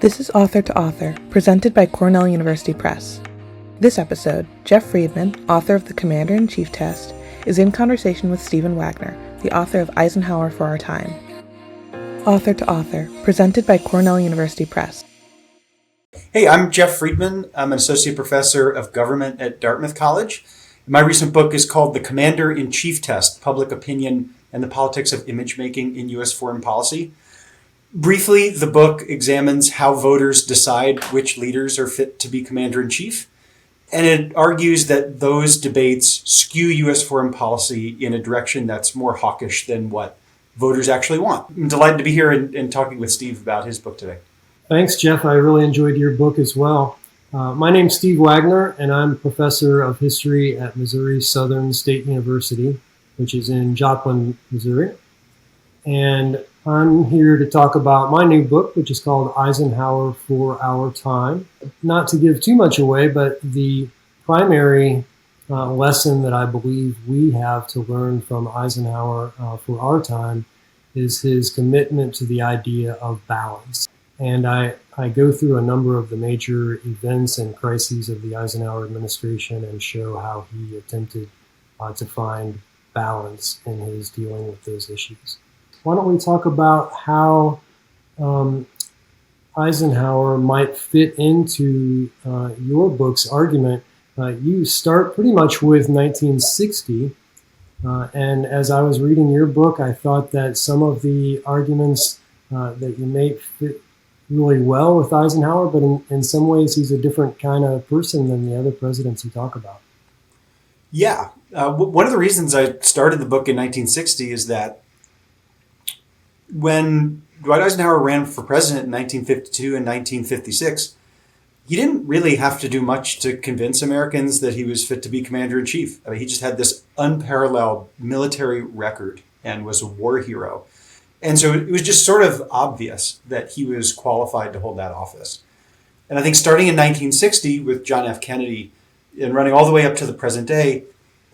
This is Author to Author, presented by Cornell University Press. This episode, Jeff Friedman, author of the Commander-in-Chief Test, is in conversation with Steve Wagner, the author of Eisenhower for Our Time. Author to Author, presented by Cornell University Press. Hey, I'm Jeff Friedman. I'm an associate professor of government at Dartmouth College. My recent book is called The Commander-in-Chief Test, Public Opinion and the Politics of Image-Making in U.S. Foreign Policy. Briefly, the book examines how voters decide which leaders are fit to be commander-in-chief, and it argues that those debates skew U.S. foreign policy in a direction that's more hawkish than what voters actually want. I'm delighted to be here and talking with Steve about his book today. Thanks, Jeff. I really enjoyed your book as well. My name's Steve Wagner, and I'm professor of history at Missouri Southern State University, which is in Joplin, Missouri. And I'm here to talk about my new book, which is called Eisenhower for Our Time. Not to give too much away, but the primary lesson that I believe we have to learn from Eisenhower for our time is his commitment to the idea of balance. And I go through a number of the major events and crises of the Eisenhower administration and show how he attempted to find balance in his dealing with those issues. Why don't we talk about how Eisenhower might fit into your book's argument? You start pretty much with 1960, and as I was reading your book, I thought that some of the arguments that you make fit really well with Eisenhower, but in some ways he's a different kind of person than the other presidents you talk about. Yeah. One of the reasons I started the book in 1960 is that when Dwight Eisenhower ran for president in 1952 and 1956, he didn't really have to do much to convince Americans that he was fit to be commander-in-chief. I mean, he just had this unparalleled military record and was a war hero. And so it was just sort of obvious that he was qualified to hold that office. And I think starting in 1960 with John F. Kennedy and running all the way up to the present day,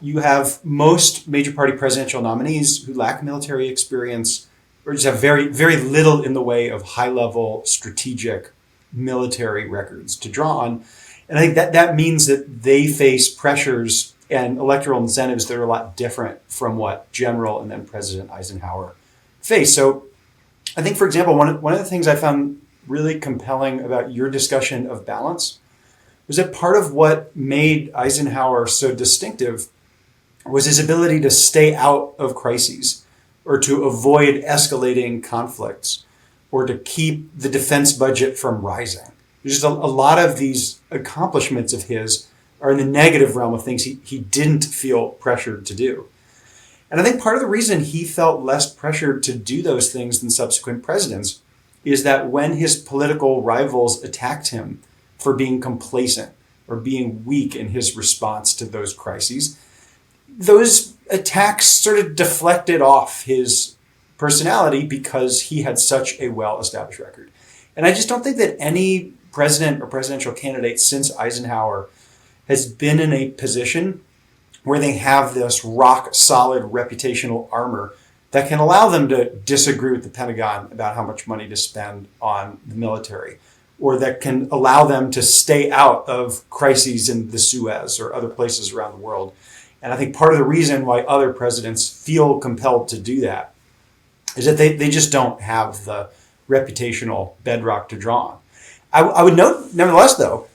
you have most major party presidential nominees who lack military experience or just have very, very little in the way of high-level strategic military records to draw on. And I think that means that they face pressures and electoral incentives that are a lot different from what General and then President Eisenhower faced. So I think, for example, one of the things I found really compelling about your discussion of balance was that part of what made Eisenhower so distinctive was his ability to stay out of crises, or to avoid escalating conflicts, or to keep the defense budget from rising. There's just a lot of these accomplishments of his are in the negative realm of things he didn't feel pressured to do. And I think part of the reason he felt less pressured to do those things than subsequent presidents is that when his political rivals attacked him for being complacent or being weak in his response to those crises, those attacks sort of deflected off his personality because he had such a well-established record. And I just don't think that any president or presidential candidate since Eisenhower has been in a position where they have this rock-solid reputational armor that can allow them to disagree with the Pentagon about how much money to spend on the military, or that can allow them to stay out of crises in the Suez or other places around the world. And I think part of the reason why other presidents feel compelled to do that is that they just don't have the reputational bedrock to draw on. I would note, nevertheless, though,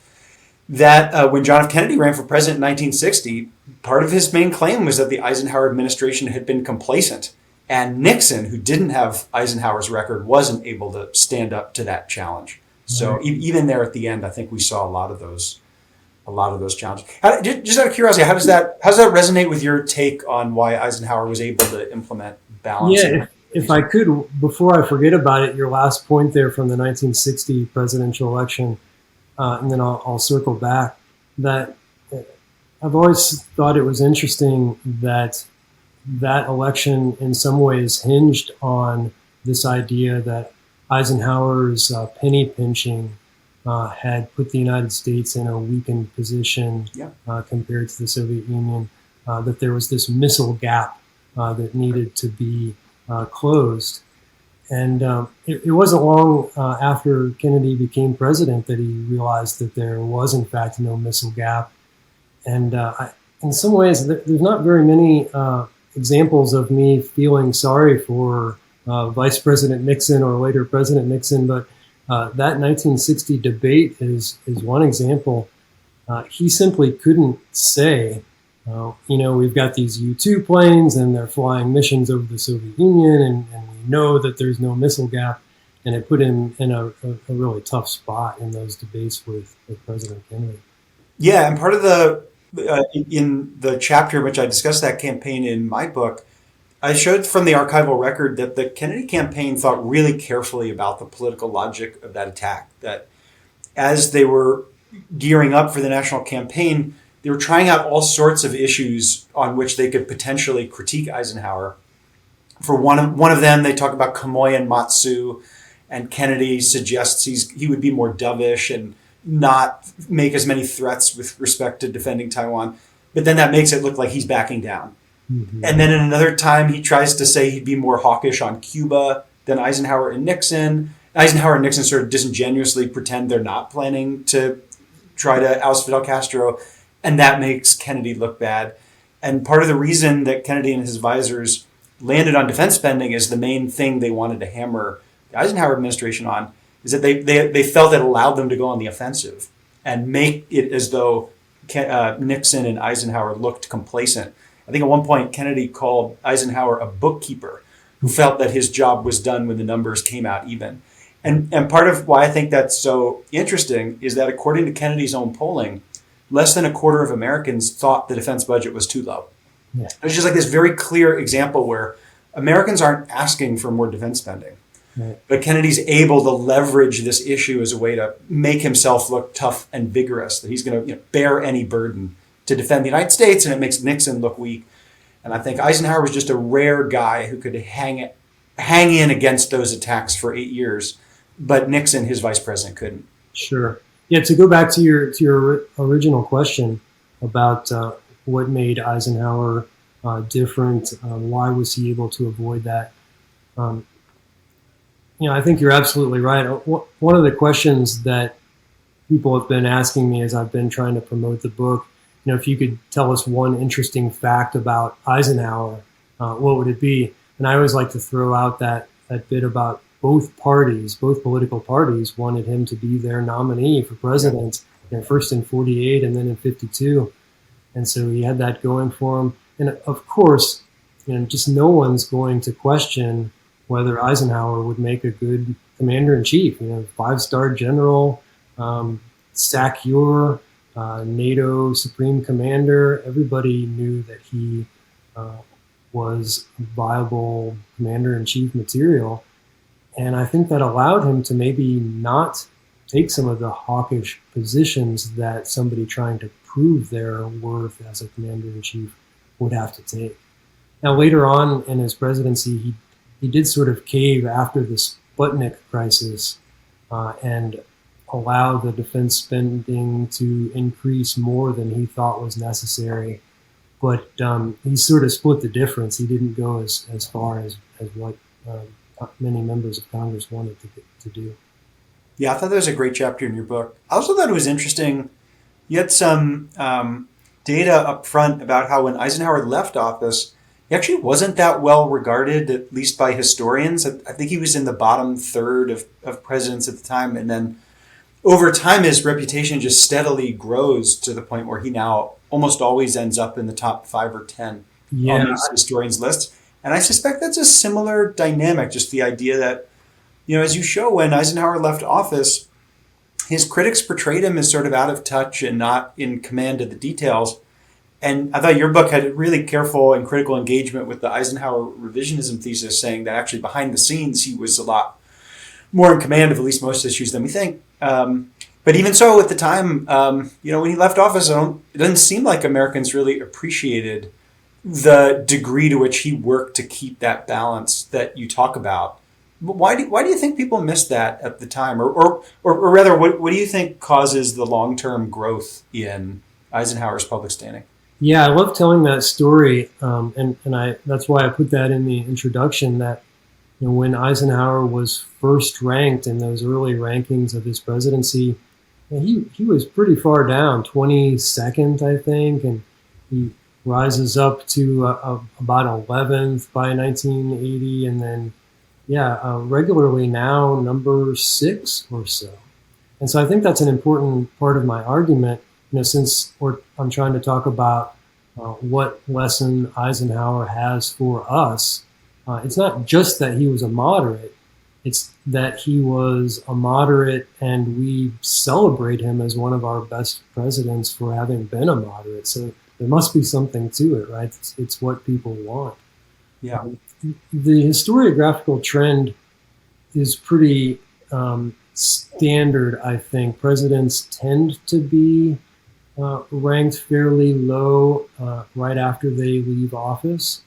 that when John F. Kennedy ran for president in 1960, part of his main claim was that the Eisenhower administration had been complacent. And Nixon, who didn't have Eisenhower's record, wasn't able to stand up to that challenge. So even there at the end, I think we saw a lot of those challenges. Just out of curiosity, how does that resonate with your take on why Eisenhower was able to implement balance? Yeah, if I could, before I forget about it, your last point there from the 1960 presidential election, and then I'll circle back, that I've always thought it was interesting that election in some ways hinged on this idea that Eisenhower's penny pinching had put the United States in a weakened position compared to the Soviet Union, that there was this missile gap that needed to be closed. And it wasn't long after Kennedy became president that he realized that there was, in fact, no missile gap. And in some ways, there's not very many examples of me feeling sorry for Vice President Nixon or later President Nixon, but that 1960 debate is one example. He simply couldn't say, we've got these U-2 planes and they're flying missions over the Soviet Union, and we know that there's no missile gap. And it put him in a really tough spot in those debates with President Kennedy. Yeah, and part of in the chapter in which I discussed that campaign in my book, I showed from the archival record that the Kennedy campaign thought really carefully about the political logic of that attack, that as they were gearing up for the national campaign, they were trying out all sorts of issues on which they could potentially critique Eisenhower. For one of them, they talk about Kamoy and Matsu, and Kennedy suggests he would be more dovish and not make as many threats with respect to defending Taiwan. But then that makes it look like he's backing down. Mm-hmm. And then in another time, he tries to say he'd be more hawkish on Cuba than Eisenhower and Nixon. Eisenhower and Nixon sort of disingenuously pretend they're not planning to try to oust Fidel Castro, and that makes Kennedy look bad. And part of the reason that Kennedy and his advisors landed on defense spending as the main thing they wanted to hammer the Eisenhower administration on is that they felt it allowed them to go on the offensive and make it as though Nixon and Eisenhower looked complacent. I think at one point Kennedy called Eisenhower a bookkeeper who felt that his job was done when the numbers came out even. And part of why I think that's so interesting is that according to Kennedy's own polling, less than a quarter of Americans thought the defense budget was too low. Yeah. It's just like this very clear example where Americans aren't asking for more defense spending. Right. But Kennedy's able to leverage this issue as a way to make himself look tough and vigorous, that he's going to bear any burden to defend the United States, and it makes Nixon look weak. And I think Eisenhower was just a rare guy who could hang in against those attacks for 8 years, but Nixon, his vice president, couldn't. Sure. Yeah, to go back to your original question about what made Eisenhower different, why was he able to avoid that? I think you're absolutely right. One of the questions that people have been asking me as I've been trying to promote the book, if you could tell us one interesting fact about Eisenhower, what would it be? And I always like to throw out that bit about both political parties wanted him to be their nominee for president, first in 48 and then in 52. And so he had that going for him. And of course, just no one's going to question whether Eisenhower would make a good commander-in-chief, 5-star general, SACEUR, NATO Supreme Commander. Everybody knew that he was viable commander-in-chief material. And I think that allowed him to maybe not take some of the hawkish positions that somebody trying to prove their worth as a commander-in-chief would have to take. Now, later on in his presidency, he did sort of cave after the Sputnik crisis and allow the defense spending to increase more than he thought was necessary. But he sort of split the difference. He didn't go as far as what many members of Congress wanted to do. Yeah, I thought that was a great chapter in your book. I also thought it was interesting. You had some data up front about how when Eisenhower left office, he actually wasn't that well regarded, at least by historians. I think he was in the bottom third of presidents at the time. And then over time, his reputation just steadily grows to the point where he now almost always ends up in the top 5 or 10 on these historians' lists. And I suspect that's a similar dynamic, just the idea that, as you show, when Eisenhower left office, his critics portrayed him as sort of out of touch and not in command of the details. And I thought your book had a really careful and critical engagement with the Eisenhower revisionism thesis, saying that actually behind the scenes, he was a lot more in command of at least most issues than we think. But even so, at the time, when he left office, it doesn't seem like Americans really appreciated the degree to which he worked to keep that balance that you talk about. But why do you think people missed that at the time? Or rather, what do you think causes the long-term growth in Eisenhower's public standing? Yeah, I love telling that story, and that's why I put that in the introduction, that when Eisenhower was first ranked in those early rankings of his presidency, he was pretty far down, 22nd, I think, and he rises up to about 11th by 1980, and then regularly now number 6 or so. And so I think that's an important part of my argument, since I'm trying to talk about what lesson Eisenhower has for us. It's not just that he was a moderate, it's that he was a moderate and we celebrate him as one of our best presidents for having been a moderate. So there must be something to it, right? It's what people want. Yeah. The historiographical trend is pretty standard, I think. Presidents tend to be ranked fairly low right after they leave office.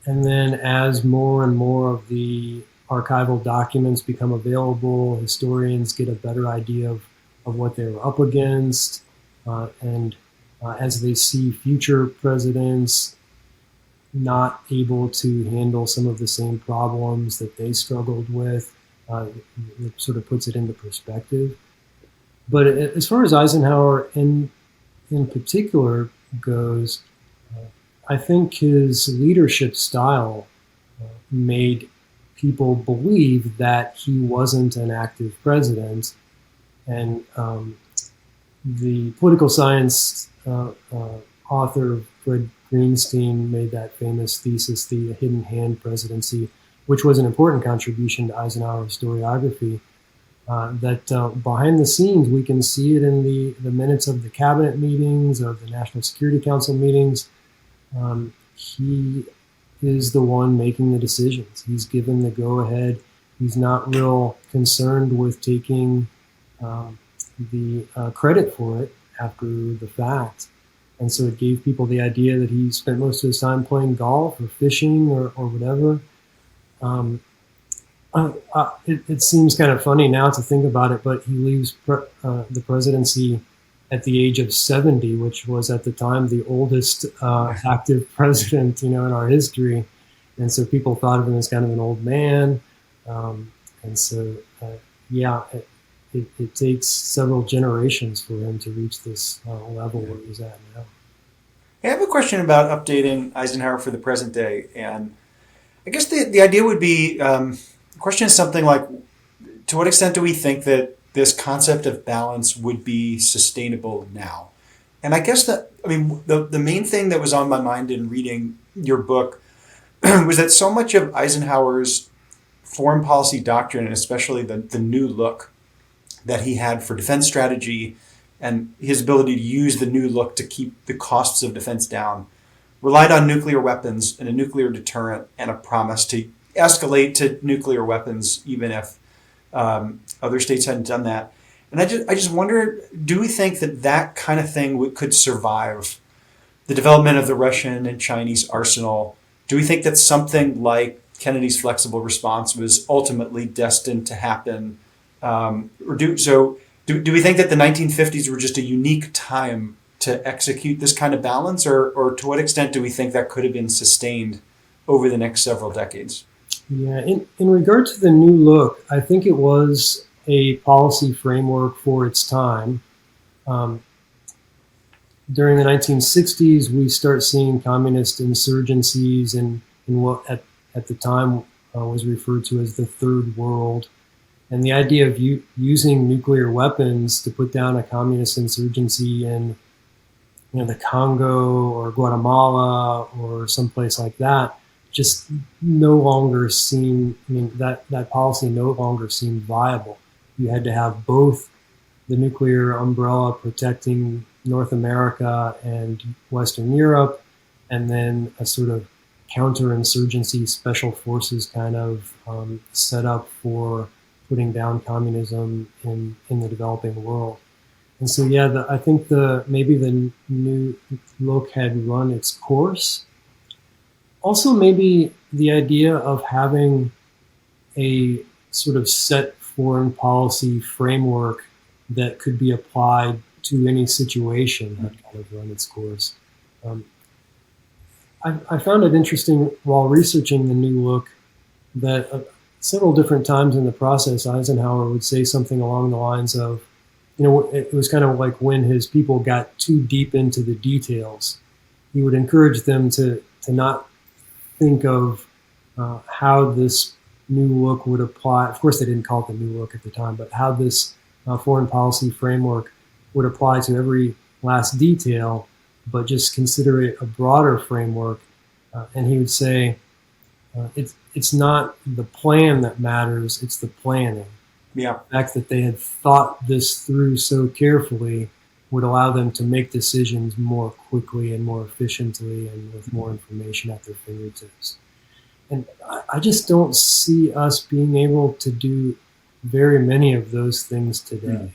And then as more and more of the archival documents become available, historians get a better idea of what they were up against. And as they see future presidents not able to handle some of the same problems that they struggled with, it sort of puts it into perspective. But as far as Eisenhower in particular goes, I think his leadership style made people believe that he wasn't an active president. And the political science author Fred Greenstein made that famous thesis, The Hidden Hand Presidency, which was an important contribution to Eisenhower's historiography. That behind the scenes, we can see it in the minutes of the cabinet meetings, of the National Security Council meetings. He is the one making the decisions. He's given the go-ahead. He's not real concerned with taking the credit for it after the fact. And so it gave people the idea that he spent most of his time playing golf or fishing or whatever. It seems kind of funny now to think about it, but he leaves the presidency at the age of 70, which was at the time the oldest active president, in our history. And so people thought of him as kind of an old man. And so, it takes several generations for him to reach this level where he's at now. I have a question about updating Eisenhower for the present day. And I guess the idea would be, the question is something like, to what extent do we think that this concept of balance would be sustainable now? And I guess the main thing that was on my mind in reading your book was that so much of Eisenhower's foreign policy doctrine, and especially the new look that he had for defense strategy and his ability to use the new look to keep the costs of defense down, relied on nuclear weapons and a nuclear deterrent and a promise to escalate to nuclear weapons even if other states hadn't done that. And I just wonder, do we think that kind of thing could survive the development of the Russian and Chinese arsenal? Do we think that something like Kennedy's flexible response was ultimately destined to happen? Or do we think that the 1950s were just a unique time to execute this kind of balance? Or to what extent do we think that could have been sustained over the next several decades? Yeah, in regard to the new look, I think it was a policy framework for its time. During the 1960s, we start seeing communist insurgencies in what at the time was referred to as the Third World. And the idea of using nuclear weapons to put down a communist insurgency in the Congo or Guatemala or someplace like that just no longer seemed, that policy no longer seemed viable. You had to have both the nuclear umbrella protecting North America and Western Europe, and then a sort of counterinsurgency special forces kind of set up for putting down communism in the developing world. And so, I think maybe the new look had run its course. Also, maybe the idea of having a sort of set foreign policy framework that could be applied to any situation had kind of run its course. I found it interesting while researching the new look that several different times in the process, Eisenhower would say something along the lines of, it was kind of like when his people got too deep into the details, he would encourage them to not think of how this new look would apply. Of course, they didn't call it the new look at the time, but how this foreign policy framework would apply to every last detail, but just consider it a broader framework. And he would say, it's not the plan that matters, it's the planning. Yeah. The fact that they had thought this through so carefully would allow them to make decisions more quickly and more efficiently and with more information at their fingertips. And I just don't see us being able to do very many of those things today.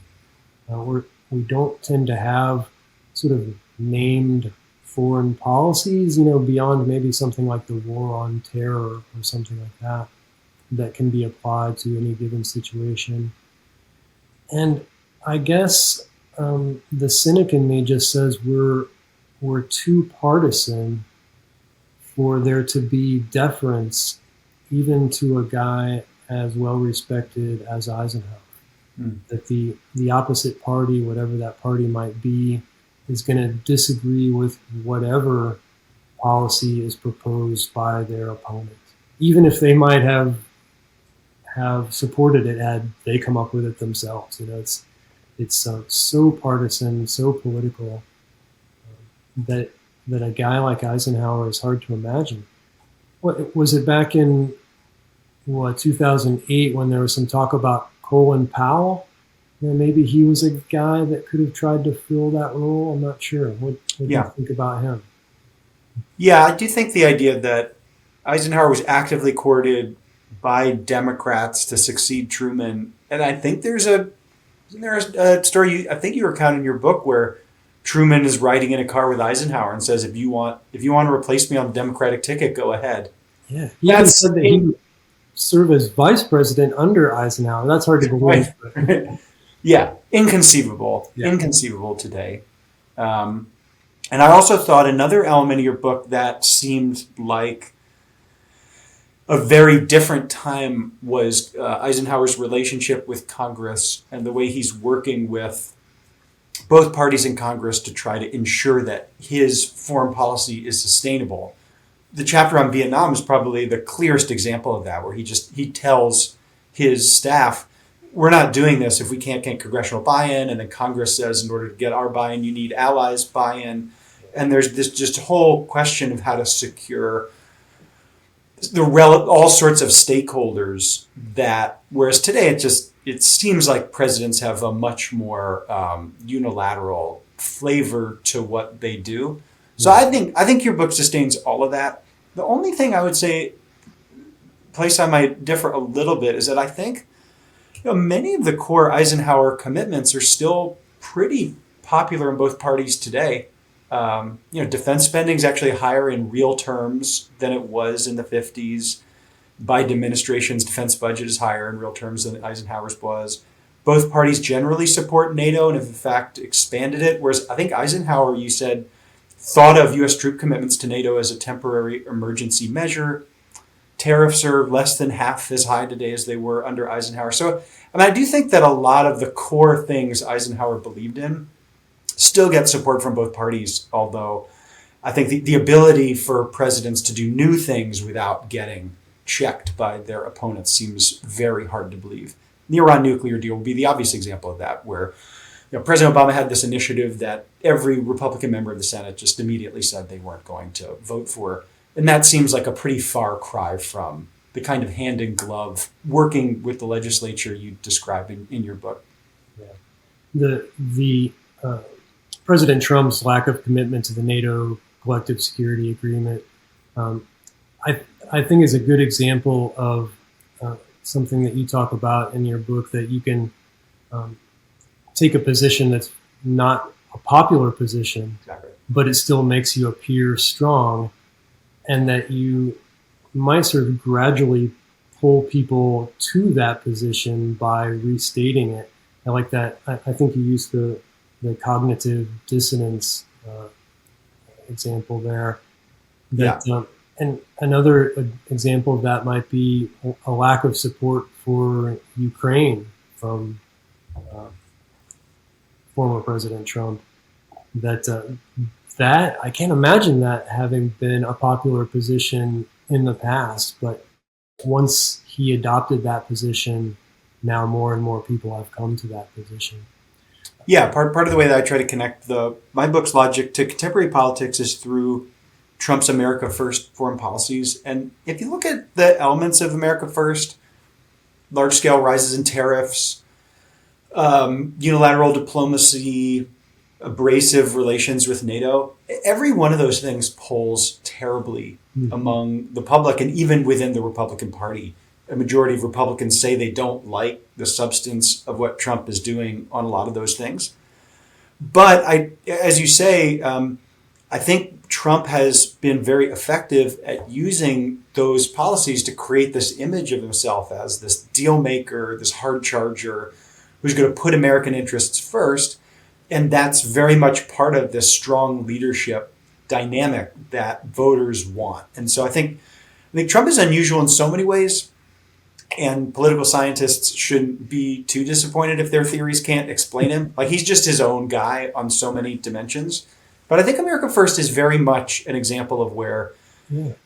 We don't tend to have sort of named foreign policies, beyond maybe something like the war on terror or something like that can be applied to any given situation. And I guess the cynic in me just says we're too partisan for there to be deference even to a guy as well respected as Eisenhower. That the opposite party, whatever that party might be, is going to disagree with whatever policy is proposed by their opponent, even if they might have supported it had they come up with it themselves. It's so partisan, so political, that a guy like Eisenhower is hard to imagine. What was it back in 2008 when there was some talk about Colin Powell? Maybe he was a guy that could have tried to fill that role. I'm not sure. What do you think about him? Yeah, I do think the idea that Eisenhower was actively courted by Democrats to succeed Truman, and I think there's a story I think you recount in your book where Truman is riding in a car with Eisenhower and says, "If you want to replace me on the Democratic ticket, go ahead." Yeah, he even said that he would serve as vice president under Eisenhower. That's hard to believe. Right. Yeah, inconceivable today. And I also thought another element of your book that seemed like a very different time was Eisenhower's relationship with Congress and the way he's working with both parties in Congress to try to ensure that his foreign policy is sustainable. The chapter on Vietnam is probably the clearest example of that, where he tells his staff, we're not doing this if we can't get congressional buy-in, and then Congress says in order to get our buy-in, you need allies buy-in. And there's this just whole question of how to secure all sorts of stakeholders that, whereas today it seems like presidents have a much more unilateral flavor to what they do. So I think your book sustains all of that. The only thing I would say, place I might differ a little bit, is that I think many of the core Eisenhower commitments are still pretty popular in both parties today. Defense spending is actually higher in real terms than it was in the 50s. Biden administration's defense budget is higher in real terms than Eisenhower's was. Both parties generally support NATO and have in fact expanded it, whereas I think Eisenhower, you said, thought of U.S. troop commitments to NATO as a temporary emergency measure. Tariffs are less than half as high today as they were under Eisenhower. So I do think that a lot of the core things Eisenhower believed in still get support from both parties, although I think the ability for presidents to do new things without getting checked by their opponents seems very hard to believe. The Iran nuclear deal would be the obvious example of that, where President Obama had this initiative that every Republican member of the Senate just immediately said they weren't going to vote for. And that seems like a pretty far cry from the kind of hand-in-glove working with the legislature you describe in your book. Yeah. The President Trump's lack of commitment to the NATO collective security agreement, I think is a good example of something that you talk about in your book, that you can take a position that's not a popular position, exactly, but it still makes you appear strong, and that you might sort of gradually pull people to that position by restating it. I like that. I think you used the cognitive dissonance example there. That And another example of that might be a lack of support for Ukraine from former President Trump. That I can't imagine that having been a popular position in the past, but once he adopted that position, now more and more people have come to that position. Yeah, part of the way that I try to connect my book's logic to contemporary politics is through Trump's America First foreign policies. And if you look at the elements of America First, large-scale rises in tariffs, unilateral diplomacy, abrasive relations with NATO, every one of those things polls terribly among the public and even within the Republican Party. A majority of Republicans say they don't like the substance of what Trump is doing on a lot of those things. But as you say, I think Trump has been very effective at using those policies to create this image of himself as this deal maker, this hard charger, who's going to put American interests first. And that's very much part of this strong leadership dynamic that voters want. And so I think Trump is unusual in so many ways, and political scientists shouldn't be too disappointed if their theories can't explain him. Like, he's just his own guy on so many dimensions. But I think America First is very much an example of where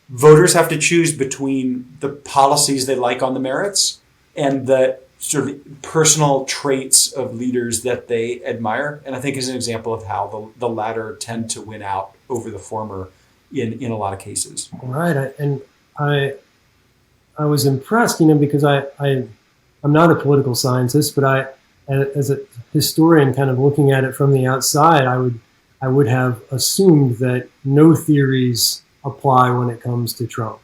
voters have to choose between the policies they like on the merits and the sort of personal traits of leaders that they admire. And I think is an example of how the latter tend to win out over the former in a lot of cases. Right. I was impressed, because I'm not a political scientist, but as a historian kind of looking at it from the outside, I would have assumed that no theories apply when it comes to Trump.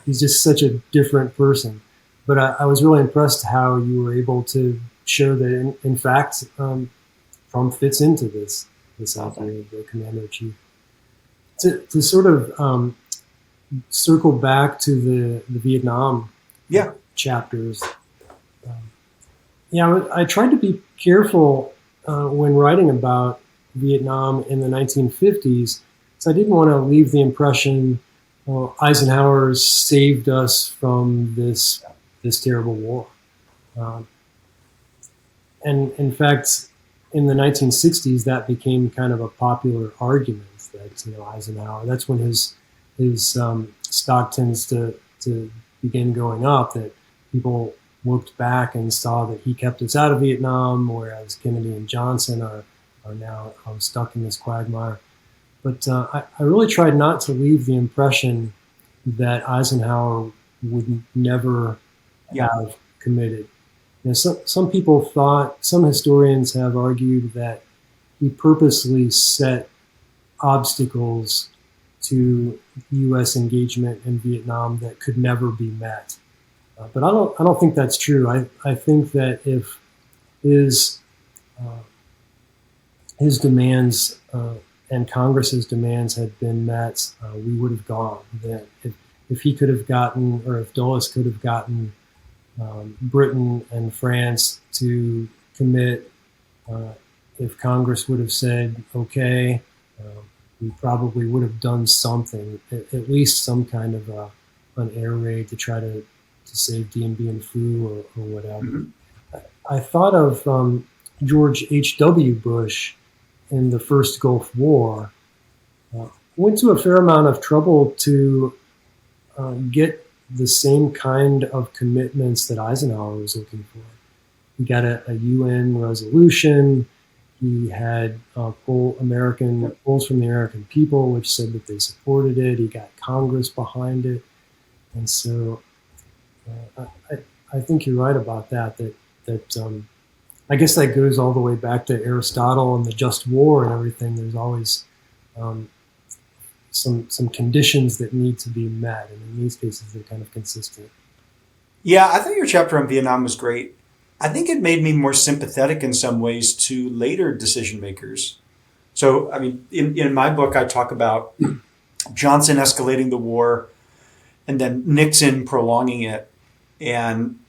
He's just such a different person. But I was really impressed how you were able to show that, in fact, Trump fits into this idea of the commander-in-chief. To sort of circle back to the Vietnam chapters, I tried to be careful when writing about Vietnam in the 1950s, so I didn't want to leave the impression Eisenhower saved us from this terrible war. And in fact, in the 1960s, that became kind of a popular argument that Eisenhower. That's when his stock tends to begin going up. That people looked back and saw that he kept us out of Vietnam, whereas Kennedy and Johnson are now stuck in this quagmire. But I really tried not to leave the impression that Eisenhower would never have committed. Some people thought, some historians have argued that he purposely set obstacles to U.S. engagement in Vietnam that could never be met. But I don't think that's true. I think that if his demands and Congress's demands had been met, we would have gone. That if he could have gotten, or if Dulles could have gotten Britain and France to commit, if Congress would have said, okay, we probably would have done something, at least some kind of an air raid to try to save DMB and Phu or whatever. Mm-hmm. I thought of George H.W. Bush in the first Gulf War. Went to a fair amount of trouble to get the same kind of commitments that Eisenhower was looking for. He got a UN resolution. He had polls from the American people, which said that they supported it. He got Congress behind it. And so I think you're right about that I guess that goes all the way back to Aristotle and the just war and everything. There's always some conditions that need to be met, and in these cases they're kind of consistent. Yeah, I thought your chapter on Vietnam was great. I think it made me more sympathetic in some ways to later decision makers. So, I mean, in my book, I talk about Johnson escalating the war and then Nixon prolonging it. And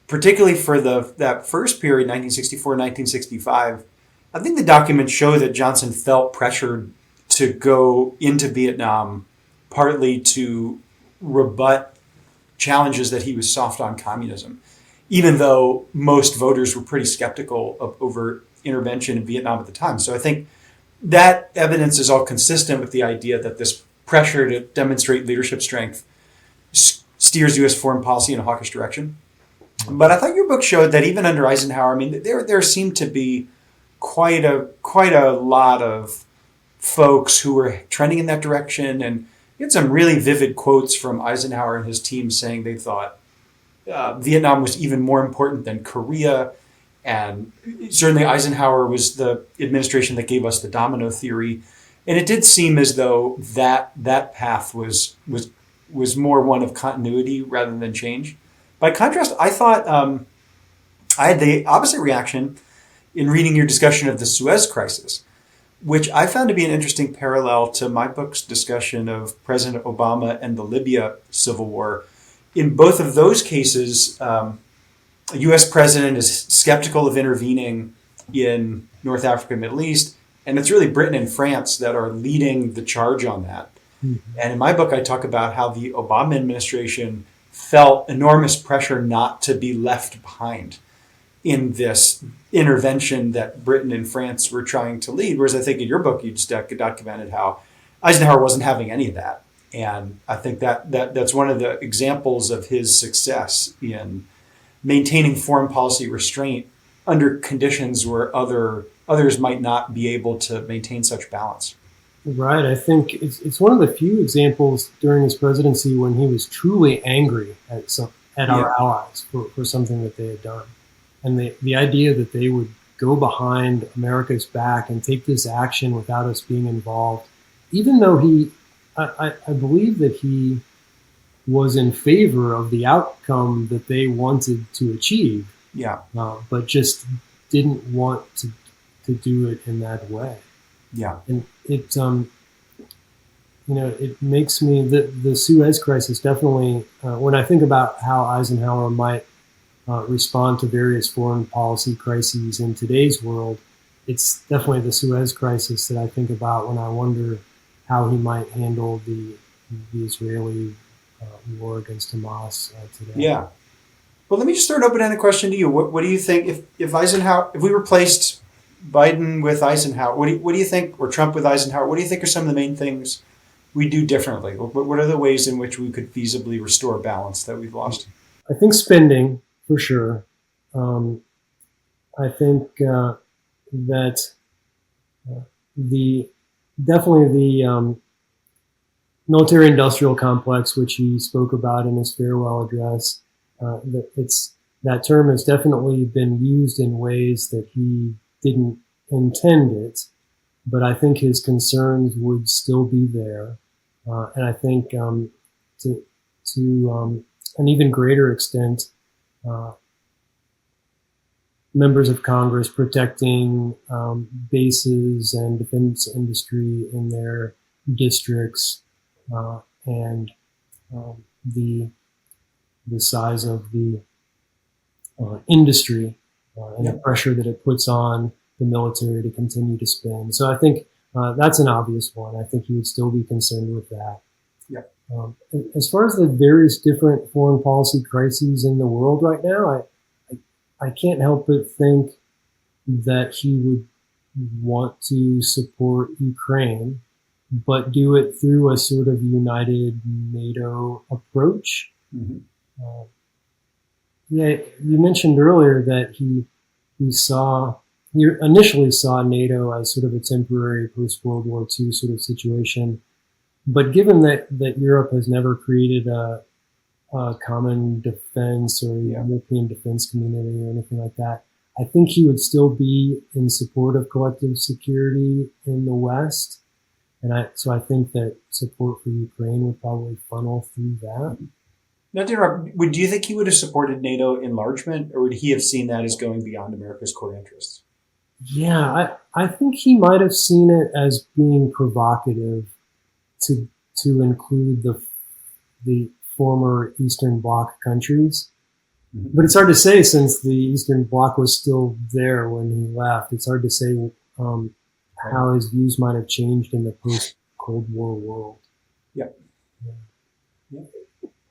particularly for that first period, 1964, 1965, I think the documents show that Johnson felt pressured to go into Vietnam partly to rebut challenges that he was soft on communism, even though most voters were pretty skeptical of overt intervention in Vietnam at the time. So I think that evidence is all consistent with the idea that this pressure to demonstrate leadership strength steers U.S. foreign policy in a hawkish direction. But I thought your book showed that even under Eisenhower, I mean, there seemed to be quite a lot of folks who were trending in that direction. And you had some really vivid quotes from Eisenhower and his team saying they thought Vietnam was even more important than Korea. And certainly Eisenhower was the administration that gave us the domino theory. And it did seem as though that path was more one of continuity rather than change. By contrast, I thought I had the opposite reaction in reading your discussion of the Suez Crisis, which I found to be an interesting parallel to my book's discussion of President Obama and the Libya civil war. In both of those cases, a U.S. president is skeptical of intervening in North Africa and Middle East, and it's really Britain and France that are leading the charge on that. Mm-hmm. And in my book, I talk about how the Obama administration felt enormous pressure not to be left behind in this intervention that Britain and France were trying to lead. Whereas I think in your book, you just documented how Eisenhower wasn't having any of that. And I think that's one of the examples of his success in maintaining foreign policy restraint under conditions where others might not be able to maintain such balance. Right. I think it's one of the few examples during his presidency when he was truly angry at our allies for something that they had done. And the idea that they would go behind America's back and take this action without us being involved, even though I believe that he was in favor of the outcome that they wanted to achieve. Yeah. But just didn't want to do it in that way. Yeah. And it, it makes me, the Suez Crisis definitely, when I think about how Eisenhower might respond to various foreign policy crises in today's world, it's definitely the Suez Crisis that I think about when I wonder how he might handle the Israeli war against Hamas today. Yeah. Well, let me just throw an open-ended question to you. What do you think if we replaced Biden with Eisenhower, what do you think, or Trump with Eisenhower, what do you think are some of the main things we do differently? What are the ways in which we could feasibly restore balance that we've lost? I think spending, for sure. I think that the military-industrial complex, which he spoke about in his farewell address, that term has definitely been used in ways that he didn't intend it, but I think his concerns would still be there. And I think to an even greater extent, members of Congress protecting bases and defense industry in their districts, and the size of the industry and the pressure that it puts on the military to continue to spend. So I think that's an obvious one. I think he would still be concerned with that. Yeah. As far as the various different foreign policy crises in the world right now, I can't help but think that he would want to support Ukraine, but do it through a sort of united NATO approach. Mm-hmm. You mentioned earlier that he initially saw NATO as sort of a temporary post-World War II sort of situation. But given that Europe has never created a common defense or European defense community or anything like that, I think he would still be in support of collective security in the West. And so I think that support for Ukraine would probably funnel through that. Not to interrupt, do you think he would have supported NATO enlargement, or would he have seen that as going beyond America's core interests? Yeah, I think he might have seen it as being provocative to include the former Eastern Bloc countries. Mm-hmm. But it's hard to say, since the Eastern Bloc was still there when he left. It's hard to say how his views might have changed in the post-Cold War world. Yeah. Yeah.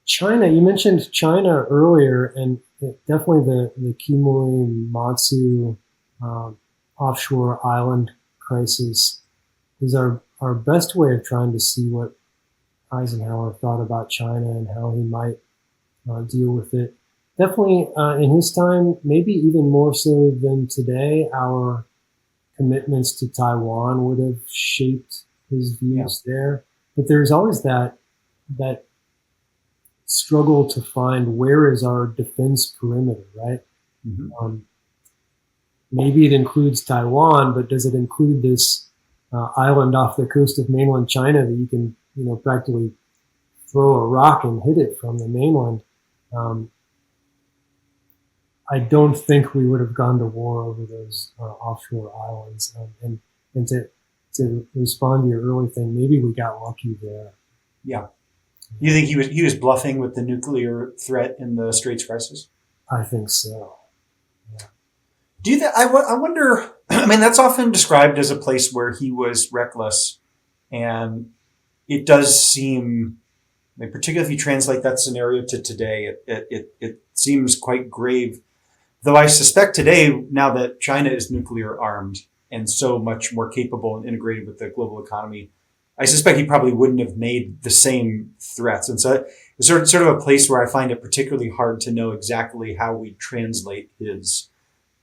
China, you mentioned China earlier, and definitely the Kimui-Matsu offshore island crisis is our best way of trying to see what Eisenhower thought about China and how he might deal with it. Definitely in his time, maybe even more so than today, our commitments to Taiwan would have shaped his views there. But there's always that struggle to find where is our defense perimeter, right? Mm-hmm. Maybe it includes Taiwan, but does it include this island off the coast of mainland China that you can, practically throw a rock and hit it from the mainland? I don't think we would have gone to war over those offshore islands. And to respond to your early thing, maybe we got lucky there. Yeah. You think he was bluffing with the nuclear threat in the Straits crisis? I think so. Yeah. Do you think? I wonder. I mean, that's often described as a place where he was reckless, and it does seem, particularly if you translate that scenario to today, it seems quite grave. Though I suspect today, now that China is nuclear armed and so much more capable and integrated with the global economy, I suspect he probably wouldn't have made the same threats. And so it's sort of a place where I find it particularly hard to know exactly how we translate his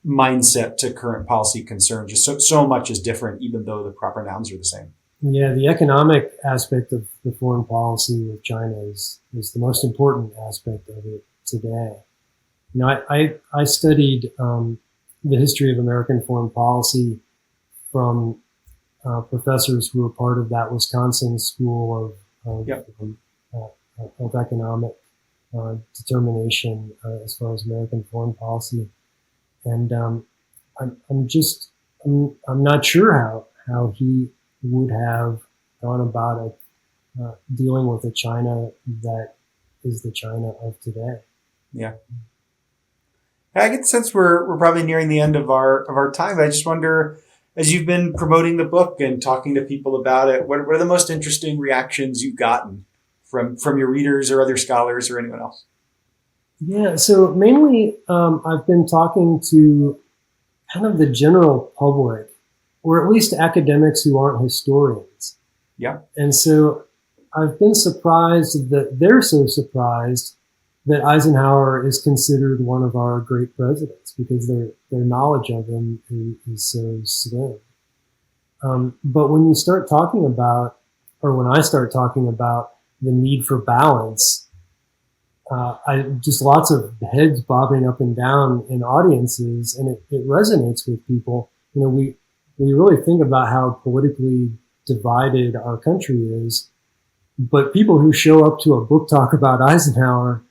mindset to current policy concerns. Just so much is different, even though the proper nouns are the same. Yeah, the economic aspect of the foreign policy with China is the most important aspect of it today. I studied the history of American foreign policy from professors who were part of that Wisconsin School of Economic Determination as far as American foreign policy, and I'm not sure how he would have gone about dealing with a China that is the China of today. Yeah. I get the sense we're probably nearing the end of our time. I just wonder, as you've been promoting the book and talking to people about it, what are the most interesting reactions you've gotten from your readers or other scholars or anyone else? Yeah, so mainly I've been talking to kind of the general public, or at least academics who aren't historians. Yeah. And so I've been surprised that they're so surprised that Eisenhower is considered one of our great presidents because their knowledge of him is so slim. But when you start talking about, or when I start talking about the need for balance, I just lots of heads bobbing up and down in audiences, and it resonates with people. We really think about how politically divided our country is, but people who show up to a book talk about Eisenhower,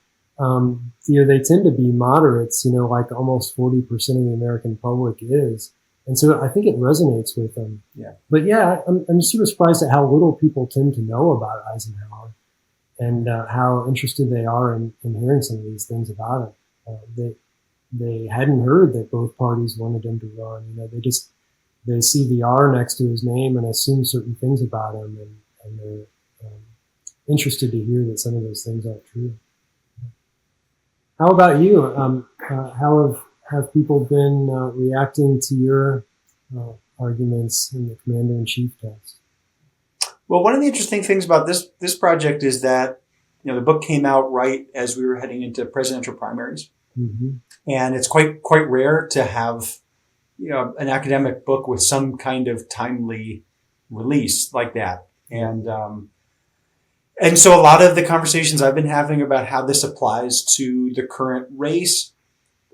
they tend to be moderates, like almost 40% of the American public is. And so I think it resonates with them. Yeah. But yeah, I'm sort of surprised at how little people tend to know about Eisenhower and how interested they are in hearing some of these things about him. They hadn't heard that both parties wanted him to run. They see the R next to his name and assume certain things about him, and they're interested to hear that some of those things aren't true. How about you? How have people been reacting to your arguments in the Commander-in-Chief test? Well, one of the interesting things about this project is that the book came out right as we were heading into presidential primaries, and it's quite rare to have an academic book with some kind of timely release like that, and so a lot of the conversations I've been having about how this applies to the current race,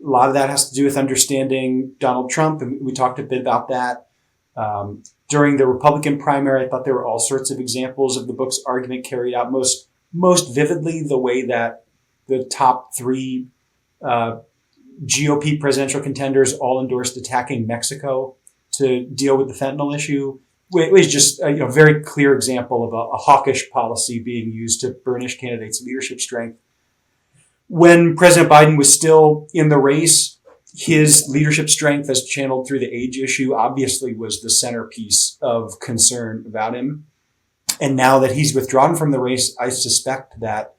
a lot of that has to do with understanding Donald Trump. And we talked a bit about that. During the Republican primary, I thought there were all sorts of examples of the book's argument carried out most vividly the way that the top three GOP presidential contenders all endorsed attacking Mexico to deal with the fentanyl issue. It was just a very clear example of a hawkish policy being used to burnish candidates' leadership strength. When President Biden was still in the race, his leadership strength as channeled through the age issue obviously was the centerpiece of concern about him. And now that he's withdrawn from the race, I suspect that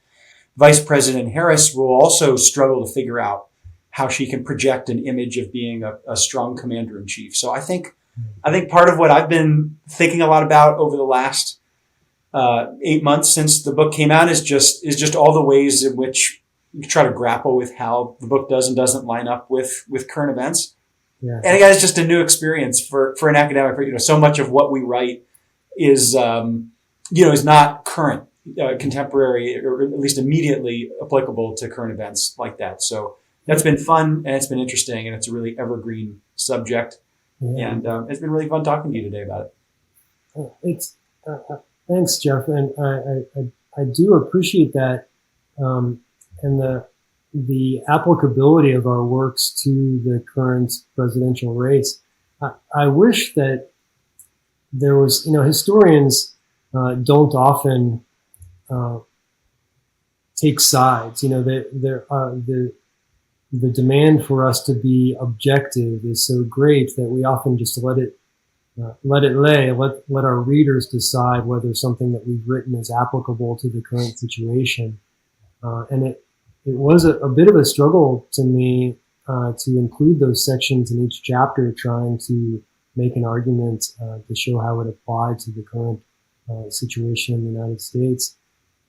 Vice President Harris will also struggle to figure out how she can project an image of being a strong commander in chief. So I think part of what I've been thinking a lot about over the last 8 months since the book came out is just all the ways in which you try to grapple with how the book does and doesn't line up with current events. Yeah. And again, it's just a new experience for an academic. So much of what we write is not current, contemporary, or at least immediately applicable to current events like that. So that's been fun, and it's been interesting, and it's a really evergreen subject. Yeah. And it's been really fun talking to you today about it. It's thanks, Jeff, and I do appreciate that, and the applicability of our works to the current presidential race. I wish that there was, historians don't often take sides. The demand for us to be objective is so great that we often just let it lay, let our readers decide whether something that we've written is applicable to the current situation. And it was a bit of a struggle to me to include those sections in each chapter, trying to make an argument to show how it applied to the current situation in the United States.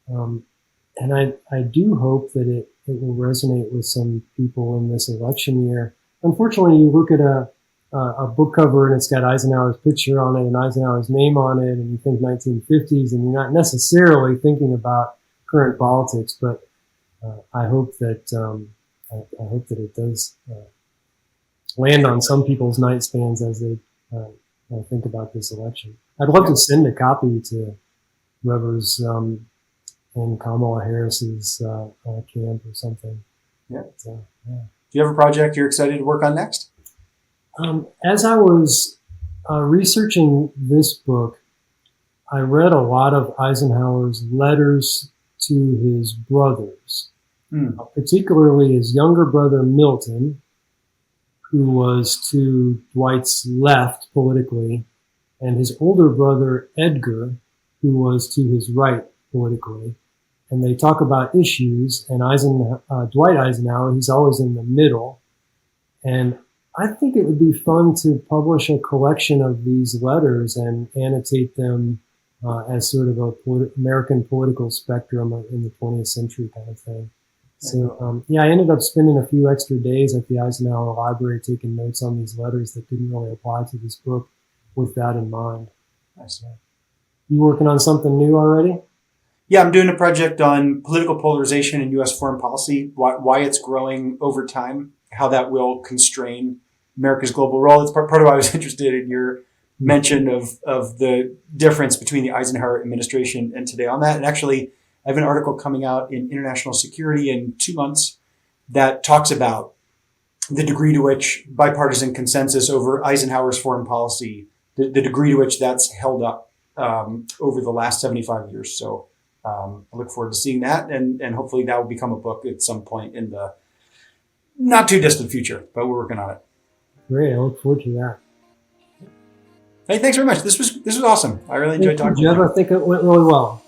And I do hope that it will resonate with some people in this election year. Unfortunately, you look at a book cover and it's got Eisenhower's picture on it and Eisenhower's name on it, and you think 1950s, and you're not necessarily thinking about current politics. But I hope that it does land on some people's nightstands as they think about this election. I'd love to send a copy to whoever's in Kamala Harris's camp or something. Yeah. Yeah. Do you have a project you're excited to work on next? As I was researching this book, I read a lot of Eisenhower's letters to his brothers, particularly his younger brother Milton, who was to Dwight's left politically, and his older brother Edgar, who was to his right politically. And they talk about issues, and Dwight Eisenhower, he's always in the middle. And I think it would be fun to publish a collection of these letters and annotate them as sort of American political spectrum in the 20th century kind of thing. So, I ended up spending a few extra days at the Eisenhower Library taking notes on these letters that didn't really apply to this book with that in mind. Nice. You working on something new already? Yeah, I'm doing a project on political polarization in U.S. foreign policy, why it's growing over time, how that will constrain America's global role. It's part of why I was interested in your mention of the difference between the Eisenhower administration and today on that. And actually, I have an article coming out in International Security in 2 months that talks about the degree to which bipartisan consensus over Eisenhower's foreign policy, the degree to which that's held up over the last 75 years. So I look forward to seeing that, and hopefully that will become a book at some point in the not too distant future, but we're working on it. Great. I look forward to that. Hey, thanks very much. This was awesome. I really enjoyed talking to you. Jeff, I think it went really well.